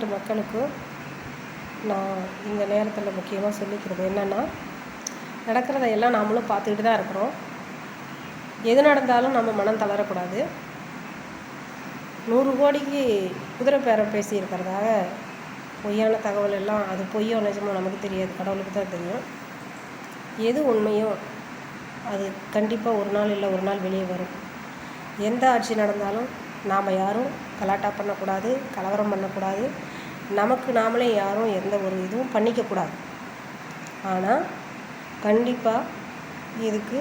தமிழ்நாட்டு மக்களுக்கும் நான் இந்த நேரத்தில் முக்கியமாக சொல்லிக்கிறது என்னென்னா, நடக்கிறதையெல்லாம் நாமளும் பார்த்துக்கிட்டு தான் இருக்கிறோம். எது நடந்தாலும் நம்ம மனம் தளரக்கூடாது. 100 கோடிக்கு குதிரை பேரம் பேசியிருக்கிறதாக பொய்யான தகவல் எல்லாம், அது பொய்யோ நிஜமோ நமக்கு தெரியாது, கடவுளுக்கு தான் தெரியும். எது உண்மையோ அது கண்டிப்பாக ஒரு நாள் இல்லை ஒரு நாள் வெளியே வரும். எந்த ஆட்சி நடந்தாலும் நாம் யாரும் கலாட்டா பண்ணக்கூடாது, கலவரம் பண்ணக்கூடாது, நமக்கு நாமளே யாரும் எந்த ஒரு இதுவும் பண்ணிக்கக்கூடாது. ஆனால் கண்டிப்பாக இதுக்கு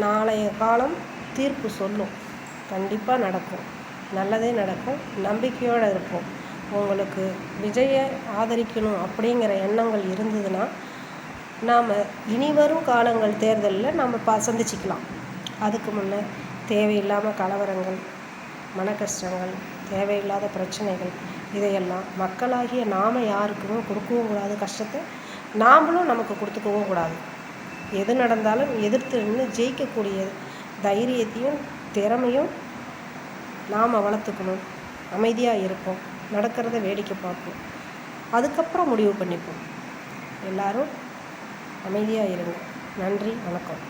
நாளைய காலம் தீர்ப்பு சொல்லும். கண்டிப்பாக நடக்கும், நல்லதே நடக்கும். நம்பிக்கையோடு இருப்போம். உங்களுக்கு விஜயை ஆதரிக்கணும் அப்படிங்கிற எண்ணங்கள் இருந்ததுன்னா நாம் இனி வரும் காலங்கள் தேர்தலில் நம்ம சந்திச்சிக்கலாம். அதுக்கு முன்னே தேவையில்லாமல் கலவரங்கள், மன கஷ்டங்கள், தேவையில்லாத பிரச்சனைகள், இதையெல்லாம் மக்களாகிய நாம் யாருக்குமே கொடுக்கவும் கூடாது. கஷ்டத்தை நாமளும் நமக்கு கொடுத்துக்கவும் கூடாது. எது நடந்தாலும் எதிர்த்து நின்று ஜெயிக்கக்கூடிய தைரியத்தையும் திறமையும் நாம் வளர்த்துக்கணும். அமைதியாக இருப்போம், நடக்கிறத வேடிக்கை பார்ப்போம், அதுக்கப்புறம் முடிவு பண்ணிப்போம். எல்லோரும் அமைதியாக இருங்க. நன்றி, வணக்கம்.